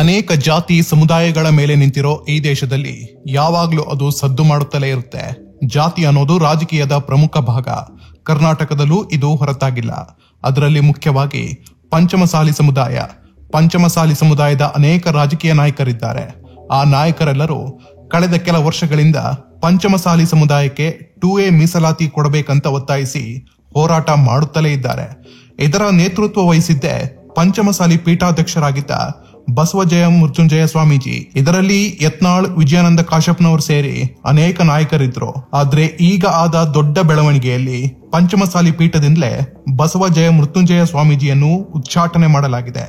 ಅನೇಕ ಜಾತಿ ಸಮುದಾಯಗಳ ಮೇಲೆ ನಿಂತಿರೋ ಈ ದೇಶದಲ್ಲಿ ಯಾವಾಗ್ಲೂ ಅದು ಸದ್ದು ಮಾಡುತ್ತಲೇ ಇರುತ್ತೆ. ಜಾತಿ ಅನ್ನೋದು ರಾಜಕೀಯದ ಪ್ರಮುಖ ಭಾಗ. ಕರ್ನಾಟಕದಲ್ಲೂ ಇದು ಹೊರತಾಗಿಲ್ಲ. ಅದರಲ್ಲಿ ಮುಖ್ಯವಾಗಿ ಪಂಚಮಸಾಲಿ ಸಮುದಾಯದ ಅನೇಕ ರಾಜಕೀಯ ನಾಯಕರಿದ್ದಾರೆ. ಆ ನಾಯಕರೆಲ್ಲರೂ ಕಳೆದ ಕೆಲ ವರ್ಷಗಳಿಂದ ಪಂಚಮಸಾಲಿ ಸಮುದಾಯಕ್ಕೆ 2A ಮೀಸಲಾತಿ ಕೊಡಬೇಕಂತ ಒತ್ತಾಯಿಸಿ ಹೋರಾಟ ಮಾಡುತ್ತಲೇ ಇದ್ದಾರೆ. ಇದರ ನೇತೃತ್ವ ವಹಿಸಿದ್ದೇ ಪಂಚಮಸಾಲಿ ಪೀಠಾಧ್ಯಕ್ಷರಾಗಿದ್ದ ಬಸವಜಯ ಮೃತ್ಯುಂಜಯ ಸ್ವಾಮೀಜಿ. ಇದರಲ್ಲಿ ಯತ್ನಾಳ್, ವಿಜಯಾನಂದ ಕಾಶಪ್ಪನವರು ಸೇರಿ ಅನೇಕ ನಾಯಕರಿದ್ರು. ಆದ್ರೆ ಈಗ ಆದ ದೊಡ್ಡ ಬೆಳವಣಿಗೆಯಲ್ಲಿ ಪಂಚಮಸಾಲಿ ಪೀಠದಿಂದಲೇ ಬಸವಜಯ ಮೃತ್ಯುಂಜಯ ಸ್ವಾಮೀಜಿಯನ್ನು ಉಚ್ಚಾಟನೆ ಮಾಡಲಾಗಿದೆ.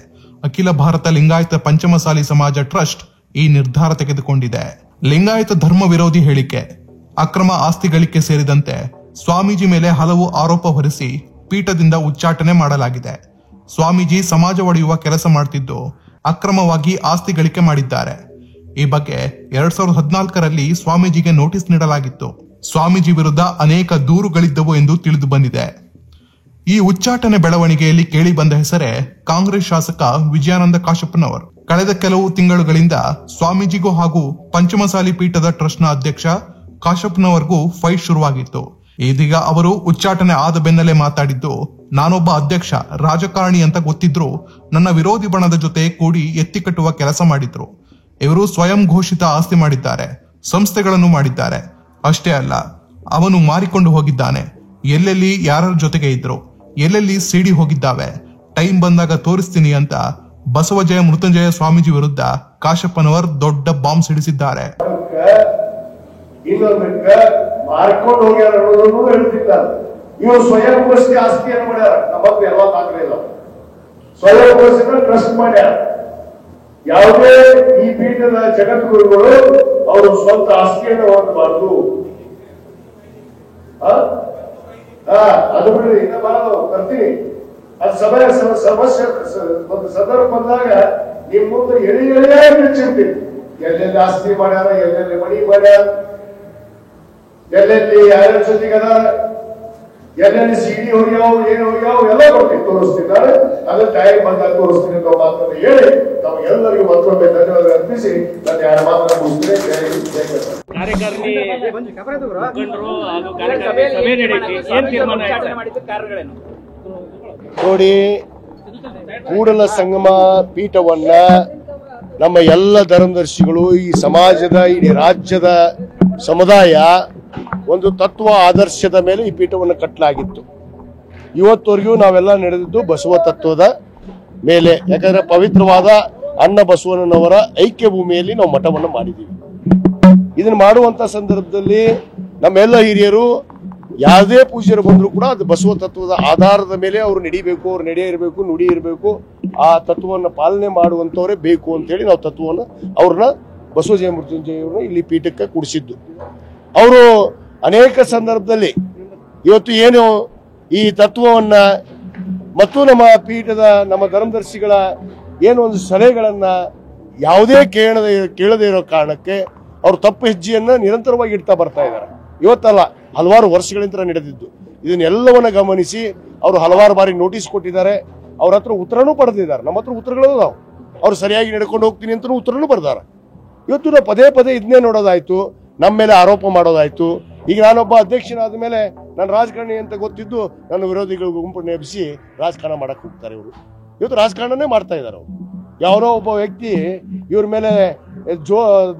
ಅಖಿಲ ಭಾರತ ಲಿಂಗಾಯತ ಪಂಚಮಸಾಲಿ ಸಮಾಜ ಟ್ರಸ್ಟ್ ಈ ನಿರ್ಧಾರ ತೆಗೆದುಕೊಂಡಿದೆ. ಲಿಂಗಾಯತ ಧರ್ಮ ವಿರೋಧಿ ಹೇಳಿಕೆ, ಅಕ್ರಮ ಆಸ್ತಿ ಗಳಿಕೆ ಸೇರಿದಂತೆ ಸ್ವಾಮೀಜಿ ಮೇಲೆ ಹಲವು ಆರೋಪ ಹೊರಿಸಿ ಪೀಠದಿಂದ ಉಚ್ಚಾಟನೆ ಮಾಡಲಾಗಿದೆ. ಸ್ವಾಮೀಜಿ ಸಮಾಜ ಒಡೆಯುವ ಕೆಲಸ ಮಾಡ್ತಿದ್ದು ಅಕ್ರಮವಾಗಿ ಆಸ್ತಿ ಗಳಿಕೆ ಮಾಡಿದ್ದಾರೆ. ಈ ಬಗ್ಗೆ 2014ರಲ್ಲಿ ಸ್ವಾಮೀಜಿಗೆ ನೋಟಿಸ್ ನೀಡಲಾಗಿತ್ತು. ಸ್ವಾಮೀಜಿ ವಿರುದ್ಧ ಅನೇಕ ದೂರುಗಳಿದ್ದವು ಎಂದು ತಿಳಿದು ಬಂದಿದೆ. ಈ ಉಚ್ಚಾಟನೆ ಬೆಳವಣಿಗೆಯಲ್ಲಿ ಕೇಳಿ ಬಂದ ಹೆಸರೇ ಕಾಂಗ್ರೆಸ್ ಶಾಸಕ ವಿಜಯಾನಂದ ಕಾಶಪ್ಪನವರು. ಕಳೆದ ಕೆಲವು ತಿಂಗಳುಗಳಿಂದ ಸ್ವಾಮೀಜಿಗೂ ಹಾಗೂ ಪಂಚಮಸಾಲಿ ಪೀಠದ ಟ್ರಸ್ಟ್ನ ಅಧ್ಯಕ್ಷ ಕಾಶಪ್ಪನವರ್ಗೂ ಫೈಟ್ ಶುರುವಾಗಿತ್ತು. ಇದೀಗ ಅವರು ಉಚ್ಚಾಟನೆ ಆದ ಬೆನ್ನಲ್ಲೇ ಮಾತಾಡಿದ್ದು, ನಾನೊಬ್ಬ ಅಧ್ಯಕ್ಷ, ರಾಜಕಾರಣಿ ಅಂತ ಗೊತ್ತಿದ್ರು ನನ್ನ ವಿರೋಧಿ ಬಣದ ಜೊತೆ ಕೂಡಿ ಎತ್ತಿ ಕಟ್ಟುವ ಕೆಲಸ ಮಾಡಿದ್ರು. ಇವರು ಸ್ವಯಂ ಘೋಷಿತ ಆಸ್ತಿ ಮಾಡಿದ್ದಾರೆ, ಸಂಸ್ಥೆಗಳನ್ನು ಮಾಡಿದ್ದಾರೆ. ಅಷ್ಟೇ ಅಲ್ಲ, ಅವನು ಮಾರಿಕೊಂಡು ಹೋಗಿದ್ದಾನೆ. ಎಲ್ಲೆಲ್ಲಿ ಯಾರ ಜೊತೆಗೆ ಇದ್ರು, ಎಲ್ಲೆಲ್ಲಿ ಸಿಡಿ ಹೋಗಿದ್ದಾವೆ, ಟೈಮ್ ಬಂದಾಗ ತೋರಿಸ್ತೀನಿ ಅಂತ ಬಸವಜಯ ಮೃತ್ಯುಂಜಯ ಸ್ವಾಮೀಜಿ ವಿರುದ್ಧ ಕಾಶಪ್ಪನವರ್ ದೊಡ್ಡ ಬಾಂಬ್ ಸಿಡಿಸಿದ್ದಾರೆ. ಮಾರ್ಕೊಂಡು ಹೋಗ್ಯಾರ ಅನ್ನೋದನ್ನು ಹೇಳ್ತಿದ್ದಾರೆ. ಇವರು ಸ್ವಯಂ ಘೋಷಿತ ಆಸ್ತಿಯನ್ನು ಮಾಡ್ಯಾರ. ನಮ್ಮದು ಎಲ್ಲ ಆಗಲಿಲ್ಲ. ಸ್ವಯಂ ಘೋಷಿತ ಟ್ರಸ್ಟ್ ಮಾಡ್ಯಾರ. ಯಾವುದೇ ಈ ಪೀಠದ ಜಗದ್ಗುರುಗಳು ಅವರು ಸ್ವಂತ ಆಸ್ತಿಯನ್ನು ಹೊಂದಬಾರದು. ಅದು ಬಿಡ್ರಿ, ಇನ್ನ ಬಾಳ ತರ್ತೀನಿ. ಅದು ಸಮಸ್ಯೆ ಒಂದು ಸಂದರ್ಭ ಬಂದಾಗ ನಿಮ್ ಮುಂದೆ ಎಳೆಯೇ ಬಿಚ್ಚಿರ್ತೀವಿ. ಎಲ್ಲೆಲ್ಲಿ ಆಸ್ತಿ ಮಾಡ್ಯಾರ, ಎಲ್ಲೆಲ್ಲಿ ಮಣಿ ಮಾಡ್ಯಾರ, ಎಲ್ಲೆಲ್ಲಿ ಯಾರ್ಯಾರ ಜೊತೆಗೆ ಅದಾರ, ಎಲ್ಲೆಲ್ಲಿ ಸಿಡಿ ಹೋಗ್ಯಾವ, ಏನು ಹೋಗ್ಯಾವ ಎಲ್ಲ ಕೊಟ್ಟು ತೋರಿಸ್ತಿದ್ದಾರೆ. ಅದು ಟೈಮ್ ಬಂದಾಗ ತೋರಿಸ್ತೀನಿ ಅಂತ ಮಾತನ್ನು ಹೇಳಿ ತಮಗೆಲ್ಲರಿಗೂ ಮತ್ತೊಮ್ಮೆ ಧನ್ಯವಾದ ಅರ್ಪಿಸಿ ನನ್ನ ಎರಡು ಮಾತನ್ನು ಮುಗಿಸ್ತೇನೆ. ನೋಡಿ, ಕೂಡಲ ಸಂಗಮ ಪೀಠವನ್ನ ನಮ್ಮ ಎಲ್ಲ ಧರ್ಮದರ್ಶಿಗಳು, ಈ ಸಮಾಜದ, ಇಡೀ ರಾಜ್ಯದ ಸಮುದಾಯ ಒಂದು ತತ್ವ ಆದರ್ಶದ ಮೇಲೆ ಈ ಪೀಠವನ್ನು ಕಟ್ಟಲಾಗಿತ್ತು. ಇವತ್ತವರೆಗೂ ನಾವೆಲ್ಲ ನಡೆದಿದ್ದು ಬಸವ ತತ್ವದ ಮೇಲೆ. ಯಾಕಂದ್ರೆ ಪವಿತ್ರವಾದ ಅಣ್ಣ ಬಸವಣ್ಣನವರ ಐಕ್ಯ ಭೂಮಿಯಲ್ಲಿ ನಾವು ಮಠವನ್ನು ಮಾಡಿದ್ದೀವಿ. ಇದನ್ನು ಮಾಡುವಂತ ಸಂದರ್ಭದಲ್ಲಿ ನಮ್ಮೆಲ್ಲ ಹಿರಿಯರು ಯಾವುದೇ ಪೂಜ್ಯರು ಬಂದರೂ ಕೂಡ ಅದು ಬಸವ ತತ್ವದ ಆಧಾರದ ಮೇಲೆ ಅವರು ನಡಿಬೇಕು, ಅವ್ರು ನಡೆ ಇರಬೇಕು, ನುಡಿ ಇರಬೇಕು, ಆ ತತ್ವವನ್ನು ಪಾಲನೆ ಮಾಡುವಂತವರೇ ಬೇಕು ಅಂತೇಳಿ ನಾವು ತತ್ವವನ್ನು ಅವ್ರನ್ನ ಬಸವಜಯ ಮೃತ್ಯುಂಜಯವ್ರನ್ನ ಇಲ್ಲಿ ಪೀಠಕ್ಕೆ ಕೂಡಿಸಿದ್ದು. ಅವರು ಅನೇಕ ಸಂದರ್ಭದಲ್ಲಿ ಇವತ್ತು ಏನು ಈ ತತ್ವವನ್ನ ಮತ್ತು ನಮ್ಮ ಪೀಠದ, ನಮ್ಮ ಧರ್ಮದರ್ಶಿಗಳ ಏನು ಒಂದು ಸಲಹೆಗಳನ್ನ ಯಾವುದೇ ಕೇಳದೇ ಇರೋ ಕಾರಣಕ್ಕೆ ಅವರು ತಪ್ಪು ಹೆಜ್ಜೆಯನ್ನ ನಿರಂತರವಾಗಿ ಇಡ್ತಾ ಬರ್ತಾ ಇದ್ದಾರೆ. ಇವತ್ತಲ್ಲ, ಹಲವಾರು ವರ್ಷಗಳಿಂದ ನಡೆದಿದ್ದು. ಇದನ್ನೆಲ್ಲವನ್ನ ಗಮನಿಸಿ ಅವರು ಹಲವಾರು ಬಾರಿ ನೋಟಿಸ್ ಕೊಟ್ಟಿದ್ದಾರೆ. ಅವ್ರ ಹತ್ರ ಉತ್ತರನೂ ಪಡೆದಿದ್ದಾರೆ. ನಮ್ಮ ಹತ್ರ ಉತ್ತರಗಳು ನಾವು ಅವ್ರು ಸರಿಯಾಗಿ ನಡ್ಕೊಂಡು ಹೋಗ್ತೀನಿ ಅಂತ ಉತ್ತರನೂ ಬರ್ದಾರ. ಇವತ್ತು ನಾವು ಪದೇ ಪದೇ ಇದನ್ನೇ ನೋಡೋದಾಯ್ತು, ನಮ್ಮ ಮೇಲೆ ಆರೋಪ ಮಾಡೋದಾಯ್ತು. ಈಗ ನಾನೊಬ್ಬ ಅಧ್ಯಕ್ಷನಾದ ಮೇಲೆ ನಾನು ರಾಜಕಾರಣಿ ಅಂತ ಗೊತ್ತಿದ್ದು ನನ್ನ ವಿರೋಧಿಗಳು ಗುಂಪನ್ನು ಎಬ್ಬಿಸಿ ರಾಜಕಾರಣ ಮಾಡಕ್ ಹೋಗ್ತಾರೆ. ಇವರು ಇವತ್ತು ರಾಜಕಾರಣನೇ ಮಾಡ್ತಾ ಇದ್ದಾರೆ. ಅವರು ಯಾರೋ ಒಬ್ಬ ವ್ಯಕ್ತಿ ಇವ್ರ ಮೇಲೆ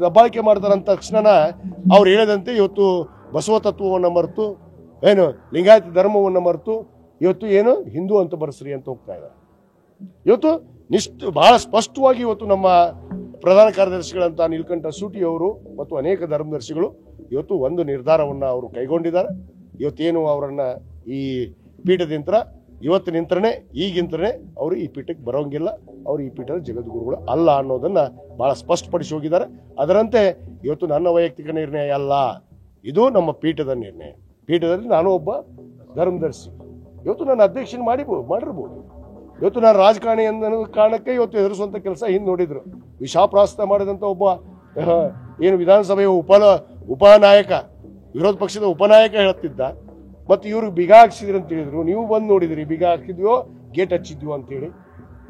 ದಬ್ಬಾಳಿಕೆ ಮಾಡ್ತಾರಂತ ತಕ್ಷಣ ಅವ್ರು ಹೇಳಿದಂತೆ ಇವತ್ತು ಬಸವ ತತ್ವವನ್ನು ಮರೆತು, ಏನು ಲಿಂಗಾಯತ ಧರ್ಮವನ್ನು ಮರೆತು ಇವತ್ತು ಏನು ಹಿಂದೂ ಅಂತ ಬರ್ಸ್ರಿ ಅಂತ ಹೋಗ್ತಾ ಇದ್ದಾರೆ. ಇವತ್ತು ಬಹಳ ಸ್ಪಷ್ಟವಾಗಿ ಇವತ್ತು ನಮ್ಮ ಪ್ರಧಾನ ಕಾರ್ಯದರ್ಶಿಗಳಂತ ನೀಲಕಂಠ ಸೂಟಿ ಅವರು ಮತ್ತು ಅನೇಕ ಧರ್ಮದರ್ಶಿಗಳು ಇವತ್ತು ಒಂದು ನಿರ್ಧಾರವನ್ನು ಅವರು ಕೈಗೊಂಡಿದ್ದಾರೆ. ಇವತ್ತೇನು ಅವರನ್ನ ಈ ಪೀಠದಿಂದ ಇವತ್ತಿನಿಂತನೇ ಈಗಿಂತನೇ ಅವರು ಈ ಪೀಠಕ್ಕೆ ಬರೋಂಗಿಲ್ಲ, ಅವರು ಈ ಪೀಠದ ಜಗದ್ಗುರುಗಳು ಅಲ್ಲ ಅನ್ನೋದನ್ನ ಬಹಳ ಸ್ಪಷ್ಟಪಡಿಸಿ ಹೋಗಿದ್ದಾರೆ. ಅದರಂತೆ ಇವತ್ತು ನನ್ನ ವೈಯಕ್ತಿಕ ನಿರ್ಣಯ ಅಲ್ಲ, ಇದು ನಮ್ಮ ಪೀಠದ ನಿರ್ಣಯ. ಪೀಠದಲ್ಲಿ ನಾನು ಒಬ್ಬ ಧರ್ಮದರ್ಶಿ. ಇವತ್ತು ನನ್ನ ಅಧ್ಯಕ್ಷನ ಮಾಡಿರ್ಬೋದು. ಇವತ್ತು ನಾನು ರಾಜಕಾರಣಿ ಅನ್ನೋ ಕಾರಣಕ್ಕೆ ಇವತ್ತು ಎದುರಿಸುವಂತ ಕೆಲಸ ಹಿಂದೆ ನೋಡಿದ್ರು. ವಿಷಾಪ್ರಾಸ್ತ ಮಾಡಿದಂತ ಒಬ್ಬ ಏನು ವಿಧಾನಸಭೆಯ ಉಪನಾಯಕ, ವಿರೋಧ ಪಕ್ಷದ ಉಪನಾಯಕ ಹೇಳ್ತಿದ್ದ. ಮತ್ತು ಇವ್ರಿಗೆ ಬಿಗ ಹಾಕ್ಸಿದ್ರಿ ಅಂತ ಹೇಳಿದ್ರು. ನೀವು ಬಂದು ನೋಡಿದ್ರಿ, ಬಿಗ ಹಾಕಿದ್ವೋ ಗೇಟ್ ಹಚ್ಚಿದ್ವೋ ಅಂತೇಳಿ.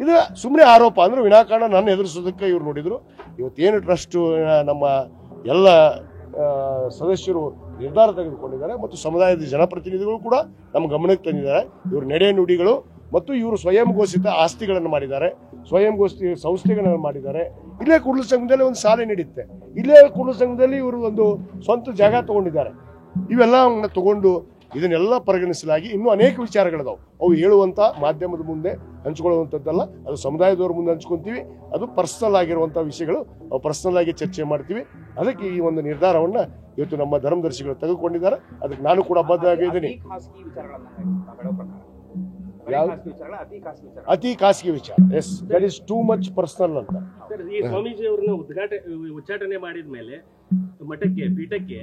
ಇದು ಸುಮ್ಮನೆ ಆರೋಪ ಅಂದ್ರೆ ವಿನಾಕಾರಣ ನನ್ನ ಎದುರಿಸೋದಕ್ಕೆ ಇವ್ರು ನೋಡಿದ್ರು. ಇವತ್ತೇನು ಟ್ರಸ್ಟ್ ನಮ್ಮ ಎಲ್ಲ ಸದಸ್ಯರು ನಿರ್ಧಾರ ತೆಗೆದುಕೊಂಡಿದ್ದಾರೆ ಮತ್ತು ಸಮುದಾಯದ ಜನಪ್ರತಿನಿಧಿಗಳು ಕೂಡ ನಮ್ಮ ಗಮನಕ್ಕೆ ತಂದಿದ್ದಾರೆ. ಇವ್ರ ನಡೆ ನುಡಿಗಳು ಮತ್ತು ಇವರು ಸ್ವಯಂ ಘೋಷಿತ ಆಸ್ತಿಗಳನ್ನು ಮಾಡಿದ್ದಾರೆ, ಸ್ವಯಂ ಘೋಷಿತ ಸಂಸ್ಥೆಗಳನ್ನು ಮಾಡಿದ್ದಾರೆ. ಇಲ್ಲೇ ಕೂಡಲ ಸಂಘದಲ್ಲಿ ಒಂದು ಶಾಲೆ ನಡೆಯುತ್ತೆ, ಇಲ್ಲೇ ಕೂಡಲ ಸಂಘದಲ್ಲಿ ಇವರು ಒಂದು ಸ್ವಂತ ಜಾಗ ತಗೊಂಡಿದ್ದಾರೆ. ಇವೆಲ್ಲ ತಗೊಂಡು ಇದನ್ನೆಲ್ಲ ಪರಿಗಣಿಸಲಾಗಿ ಇನ್ನೂ ಅನೇಕ ವಿಚಾರಗಳಿದಾವೆ. ಅವು ಹೇಳುವಂಥ ಮಾಧ್ಯಮದ ಮುಂದೆ ಹಂಚ್ಕೊಳ್ಳುವಂಥದ್ದಲ್ಲ, ಅದು ಸಮುದಾಯದವ್ರ ಮುಂದೆ ಹಂಚ್ಕೊಂತೀವಿ. ಅದು ಪರ್ಸನಲ್ ಆಗಿರುವಂಥ ವಿಷಯಗಳು ನಾವು ಪರ್ಸನಲ್ ಆಗಿ ಚರ್ಚೆ ಮಾಡ್ತೀವಿ. ಅದಕ್ಕೆ ಈ ಒಂದು ನಿರ್ಧಾರವನ್ನು ಇವತ್ತು ನಮ್ಮ ಧರ್ಮದರ್ಶಿಗಳು ತೆಗೆದುಕೊಂಡಿದ್ದಾರೆ. ಅದಕ್ಕೆ ನಾನು ಕೂಡ ಬದ್ಧ ಆಗಿದ್ದೀನಿ. ಅತಿ ಖಾಸಗಿ ವಿಚಾರ, yes, that is too much personal ಅಂತ. ಈ ಸ್ವಾಮೀಜಿ ಅವ್ರನ್ನ ಉಚ್ಚಾಟನೆ ಮಾಡಿದ ಮೇಲೆ ಮಠಕ್ಕೆ ಪೀಠಕ್ಕೆ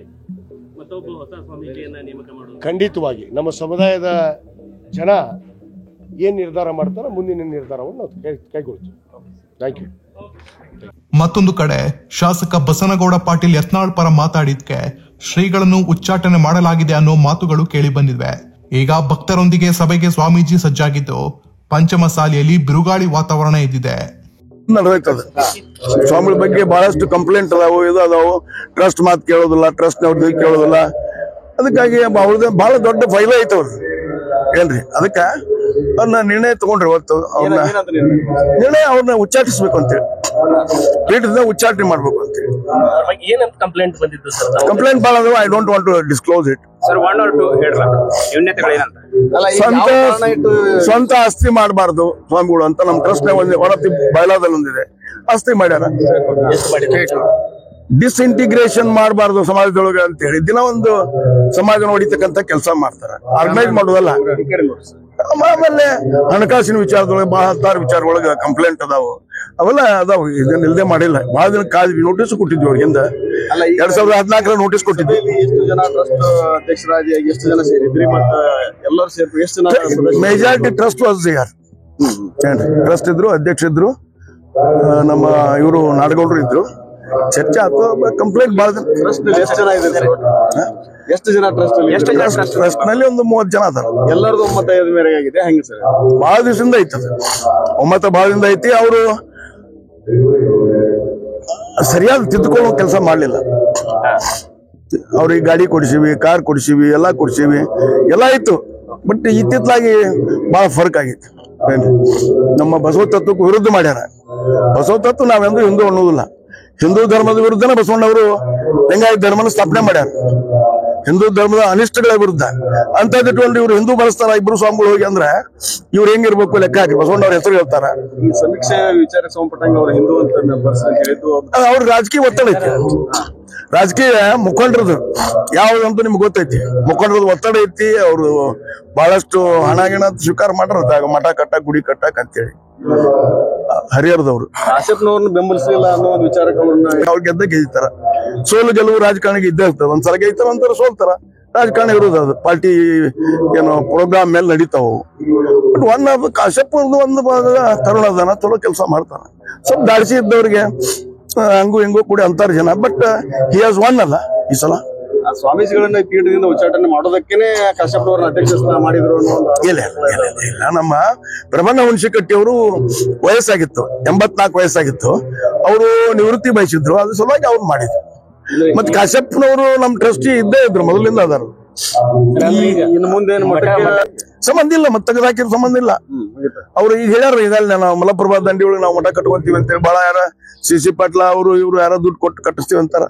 ಮತ್ತೊಬ್ಬ ಹೊಸ ಸ್ವಾಮೀಜಿಯನ್ನ ನೇಮಕ ಮಾಡೋದು ಖಂಡಿತವಾಗಿ ನಮ್ಮ ಸಮುದಾಯದ ಜನ ಏನ್ ನಿರ್ಧಾರ ಮಾಡ್ತಾರೋ ಮುಂದಿನ ನಿರ್ಧಾರವನ್ನು ನಾವು ಕೈಗೊಳ್ತೀವಿ. Thank you. ಮತ್ತೊಂದು ಕಡೆ ಶಾಸಕ ಬಸನಗೌಡ ಪಾಟೀಲ್ ಯತ್ನಾಳ್ ಪರ ಮಾತಾಡಿದ್ಕೆ ಶ್ರೀಗಳನ್ನು ಉಚ್ಚಾಟನೆ ಮಾಡಲಾಗಿದೆ ಅನ್ನೋ ಮಾತುಗಳು ಕೇಳಿ ಬಂದಿವೆ. ಈಗ ಭಕ್ತರೊಂದಿಗೆ ಸಭೆಗೆ ಸ್ವಾಮೀಜಿ ಸಜ್ಜಾಗಿದ್ದು ಪಂಚಮಸಾಲಿಯಲ್ಲಿ ಬಿರುಗಾಳಿ ವಾತಾವರಣ ಎದ್ದಿದೆ. ನಡೆದೈತದ ಸ್ವಾಮಿಗಳ ಬಗ್ಗೆ ಬಹಳಷ್ಟು ಕಂಪ್ಲೇಂಟ್ ಅದಾವು, ಇದು ಅದಾವು. ಟ್ರಸ್ಟ್ ಮಾತು ಕೇಳೋದಿಲ್ಲ, ಟ್ರಸ್ಟ್ ಅವ್ರದ್ದು ಕೇಳೋದಿಲ್ಲ. ಅದಕ್ಕಾಗಿ ಅವ್ರದ್ದು ಬಹಳ ದೊಡ್ಡ ಫೈಲ್ ಐತೆ ಅವ್ರದ್ದು, ಏನ್ರಿ. ಅದಕ್ಕೆ ಅವ್ರನ್ನ ನಿರ್ಣಯ ತಗೊಂಡ್ರಿ ಇವತ್ತು. ನಿರ್ಣಯ ಅವ್ರನ್ನ ಉಚ್ಚಾಟಿಸ್ಬೇಕು ಅಂತೇಳಿ, ಪೀಠದಿಂದ ಉಚ್ಚಾಟನೆ ಮಾಡ್ಬೇಕು ಅಂತೇಳಿ. ಏನಂತ ಕಂಪ್ಲೇಂಟ್ ಬಂದಿದ್ದು ಸರ್? ಕಂಪ್ಲೇಂಟ್ ಭಾಳ ಅದಾವ. I don't want to disclose it. Sir, 1 or 2 ಹೇಳ್ರಲ್ಲ, ನ್ಯೂನತೆಗಳೇನಂತ? ಸ್ವಂತ ಆಸ್ತಿ ಮಾಡಬಾರ್ದು ಸ್ವಾಮಿಗಳು ಅಂತ ನಮ್ಮ ಟ್ರಸ್ಟ್ ಒಳತಿ ಬಯಲಾದಲ್ಲಿ ಒಂದಿದೆ, ಆಸ್ತಿ ಮಾಡ್ಯಾರ. ಡಿಸ್ಇಂಟಿಗ್ರೇಷನ್ ಮಾಡಬಾರ್ದು ಸಮಾಜದೊಳಗೆ ಅಂತ ಹೇಳಿ ದಿನ ಒಂದು ಸಮಾಜ ಹೊಡಿತಕ್ಕಂತ ಕೆಲಸ ಮಾಡ್ತಾರೆ, ಆರ್ಗನೈಸ್ ಮಾಡೋದಲ್ಲ. ಆಮೇಲೆ ಹಣಕಾಸಿನ ವಿಚಾರದೊಳಗೆ ಬಹಳ ಹತ್ತಾರು ವಿಚಾರದೊಳಗೆ ಕಂಪ್ಲೇಂಟ್ ಅದಾವು, ಅವೆಲ್ಲ ಅದಾವು. ಇದನ್ನ ಇಲ್ಲದೆ ಮಾಡಿಲ್ಲ. ಬಹಳ ದಿನ ಕಾದ್ವಿ, ನೋಟಿಸ್ ಕೊಟ್ಟಿದ್ವಿ ಅವ್ರಿಗಿಂದ. 2014 ನೋಟಿಸ್ ಕೊಟ್ಟಿದ್ವಿ. ಎಷ್ಟು ಜನ ಟ್ರಸ್ಟ್ ಅಧ್ಯಕ್ಷರಾಗಿ ಎಷ್ಟು ಜನ ಸೇರಿದ್ರಿ ಮತ್ತು ಎಲ್ಲರೂ ಸೇರಿ ಎಷ್ಟು ಜನ? Majority trust was there. Trust ಇದ್ರು, ಅಧ್ಯಕ್ಷ ಇದ್ರು, ನಮ್ಮ ಇವರು ನಾಡಗೌಡರು ಇದ್ರು. ಚರ್ಚೆ ಆಯ್ತು, ಕಂಪ್ಲೇಂಟ್ ಬಹಳ ಜನ. ಟ್ರಸ್ಟ್ ಎಷ್ಟು ಜನ ಇದ್ದಾರೆ? ಎಷ್ಟು ಜನ ಟ್ರಸ್ಟ್ ನಲ್ಲಿ ಒಂದು 30 ಜನ ಅದಾರ. ಎಲ್ಲರದು ಒಮ್ಮತ ಮೇರೆಗೆ ಆಗಿದೆ. ಹೆಂಗೆ ಸರ್? ಬಹಳ ದಿವಸದಿಂದ ಐತಿ ಒಮ್ಮತ, ಬಹಳ ದಿನ ಐತಿ. ಅವರು ಸರಿಯಾದ ತಿದ್ದುಕೊಳ್ಳೋ ಕೆಲಸ ಮಾಡ್ಲಿಲ್ಲ. ಅವ್ರಿಗೆ ಗಾಡಿ ಕೊಡಿಸಿವಿ, ಕಾರ್ ಕೊಡಿಸಿವಿ, ಎಲ್ಲ ಕೊಡಿಸಿವಿ, ಎಲ್ಲ ಇತ್ತು. ಬಟ್ ಇತ್ತಿತ್ತಲಾಗಿ ಬಹಳ ಫರ್ಕ್ ಆಗಿತ್ತು. ನಮ್ಮ ಬಸವ ತತ್ವಕ್ಕೂ ವಿರುದ್ಧ ಮಾಡ್ಯಾರ. ಬಸವ ತತ್ವ ನಾವೆಂದು ಹಿಂದೂ ಅನ್ನೋದಿಲ್ಲ. ಹಿಂದೂ ಧರ್ಮದ ವಿರುದ್ಧನೇ ಬಸವಣ್ಣವರು ಲಿಂಗಾಯತ ಧರ್ಮನ ಸ್ಥಾಪನೆ ಮಾಡ್ಯಾರ. ಹಿಂದೂ ಧರ್ಮದ ಅನಿಷ್ಟಗಳ ವಿರುದ್ಧ ಅಂತದಿಟ್ಕೊಂಡು ಇವ್ರು ಹಿಂದೂ ಬಳಸ್ತಾರ. ಇಬ್ರು ಸ್ವಾಮಿಗಳು ಹೋಗಿ ಅಂದ್ರೆ ಇವ್ರು ಹೆಂಗಿರ್ಬೇಕು ಲೆಕ್ಕ ಹಾಕಿ ಬಸವಣ್ಣವ್ರ ಹೆಸರು ಹೇಳ್ತಾರ. ಈ ಸಮೀಕ್ಷೆ ವಿಚಾರಕ್ಕೆ ಸಂಬಂಧಪಟ್ಟಂಗೆ ಅವರು ಹಿಂದೂ ಅಂತ ಹೇಳಿದ್ದು ಅವ್ರ ರಾಜಕೀಯ ಒತ್ತಡ ಐತಿ. ರಾಜಕೀಯ ಮುಖಂಡರದು ಯಾವ್ದಂತೂ ನಿಮ್ಗೆ ಗೊತ್ತೈತಿ. ಮುಖಂಡರದ್ದು ಒತ್ತಡ ಐತಿ. ಅವರು ಬಹಳಷ್ಟು ಹಣ ಗಿಣ ಸ್ವೀಕಾರ ಮಾಡ್ರ, ಮಠ ಕಟ್ಟಕ್, ಗುಡಿ ಕಟ್ಟಕ್ ಅಂತೇಳಿ. ಹರಿಹರದವ್ರು ಕಾಶ್ಯಪ್ನವ್ರನ್ನ ಬೆಂಬಲಿಸಲಿಲ್ಲ ಅನ್ನೋ ಒಂದು ವಿಚಾರಕ್ಕೆ ಅವ್ರು ಗೆದ್ದ ಗೆಲ್ತಾರ. ಸೋಲು ಗೆಲುವು ರಾಜಕಾರಣಿಗೆ ಇದ್ದೇ ಇರ್ತದೆ. ಒಂದ್ಸಲ ಗೆಲ್ತಾರ, ಒಂಥರ ಸೋಲ್ತಾರ. ರಾಜಕಾರಣ ಇರೋದು ಅದು. ಪಾರ್ಟಿ ಏನು ಪ್ರೋಗ್ರಾಮ್ ಮೇಲೆ ನಡೀತಾವು. ಬಟ್ ಒಂದು ಕಾಶ್ಯಪ್ದು ಒಂದು ಭಾಗ ತರುಣ ಅದಾನ, ಚಲೋ ಕೆಲಸ ಮಾಡ್ತಾನ. ಸ್ವಲ್ಪ ದಾಡಿಸಿ ಇದ್ದವ್ರಿಗೆ ಹಂಗು ಹಿಂಗು ಕೂಡಿ ಅಂತಾರ ಜನ. ಬಟ್ ಹಿ ಹ್ಯಾಸ್ ಒನ್ ಅಲ್ಲ ಈ ಸಲ. ಸ್ವಾಮೀಜಿಗಳನ್ನ ಪೀಠದಿಂದ ಉಚ್ಚಾಟನೆ ಮಾಡೋದಕ್ಕೇನೆ ಕಾಶ್ಯಪ್ನವ್ರನ್ನ ಅಧ್ಯಕ್ಷ ಮಾಡಿದ್ರು. ಇಲ್ಲ, ನಮ್ಮ ಪ್ರಬಂಧ ಹುಣಸಿಕಟ್ಟಿ ಅವರು ವಯಸ್ಸಾಗಿತ್ತು, 84 ವಯಸ್ಸಾಗಿತ್ತು. ಅವರು ನಿವೃತ್ತಿ ಬಯಸಿದ್ರು, ಅದ್ರ ಸಲುವಾಗಿ ಅವ್ರು ಮಾಡಿದ್ರು. ಮತ್ತೆ ಕಾಶ್ಯಪ್ನವರು ನಮ್ ಟ್ರಸ್ಟಿ ಇದ್ದೇ ಇದ್ರು, ಮೊದಲಿಂದ ಅದಾರ. ಇನ್ನು ಮುಂದೆ ಸಂಬಂಧ ಇಲ್ಲ, ಮತ್ತೆ ತೆಗೆದಾಕಿರೋ ಸಂಬಂಧ ಇಲ್ಲ. ಅವ್ರು ಈಗ ಹೇಳ್ಯಾರ, ಈಗಲ್ಲ ನಾವು ಮಲಪ್ರಭಾ ದಂಡಿ ಒಳಗೆ ನಾವು ಮಠ ಕಟ್ಕೊಂತೀವಿ ಅಂತೇಳಿ. ಬಹಳ ಯಾರ ಸಿ ಪಾಟ್ಲ ಅವರು ಇವ್ರು ಯಾರ ದುಡ್ಡು ಕೊಟ್ಟು ಕಟ್ಟಿಸ್ತೀವಿ ಅಂತಾರ.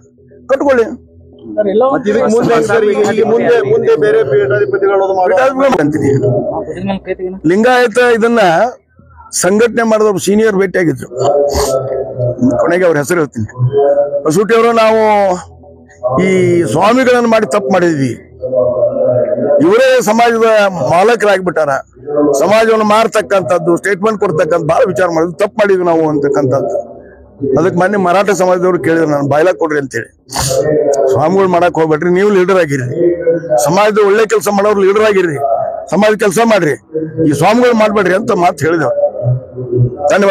ಕಟ್ಕೊಳ್ಳಿ. ಮುಂದೆ ಬೇರೆ ಪೀಠಾಧಿಪತಿಗಳು ಅಂತೀನಿ. ಲಿಂಗಾಯತ ಇದನ್ನ ಸಂಘಟನೆ ಮಾಡಿದವ್ರು ಸೀನಿಯರ್ ಭೇಟಿ ಆಗಿದ್ರು. ಕೊನೆಗೆ ಅವ್ರ ಹೆಸರು ಹೇಳ್ತೀನಿ. ಬಸೂಟಿ ಅವರು, ನಾವು ಈ ಸ್ವಾಮಿಗಳನ್ನು ಮಾಡಿ ತಪ್ಪು ಮಾಡಿದ್ವಿ. ಇವರೇ ಸಮಾಜದ ಮಾಲಕರಾಗ್ಬಿಟ್ಟಾರ. ಸಮಾಜವನ್ನು ಮಾರ್ತಕ್ಕಂಥದ್ದು, ಸ್ಟೇಟ್ಮೆಂಟ್ ಕೊಡ್ತಕ್ಕಂಥ ಬಹಳ ವಿಚಾರ ಮಾಡಿದ್ವಿ. ತಪ್ಪು ಮಾಡಿದ್ವಿ ನಾವು ಅಂತಕ್ಕಂಥದ್ದು. ಅದಕ್ಕೆ ಮೊನ್ನೆ ಮರಾಠ ಸಮಾಜದವ್ರು ಕೇಳಿದ್ರು, ನಾನು ಬಾಯ್ಲಾಕ್ ಕೊಡ್ರಿ ಅಂತೇಳಿ. ಸ್ವಾಮಿಗಳು ಮಾಡಕ್ ಹೋಗ್ಬೇಡ್ರಿ, ನೀವು ಲೀಡರ್ ಆಗಿರಿ. ಸಮಾಜದ ಒಳ್ಳೆ ಕೆಲಸ ಮಾಡೋರು ಲೀಡರ್ ಆಗಿರ್ರಿ, ಸಮಾಜ ಕೆಲಸ ಮಾಡ್ರಿ, ಈ ಸ್ವಾಮಿಗಳು ಮಾಡ್ಬೇಡ್ರಿ ಅಂತ ಮಾತು ಹೇಳಿದವ್ರು. ಧನ್ಯವಾದ.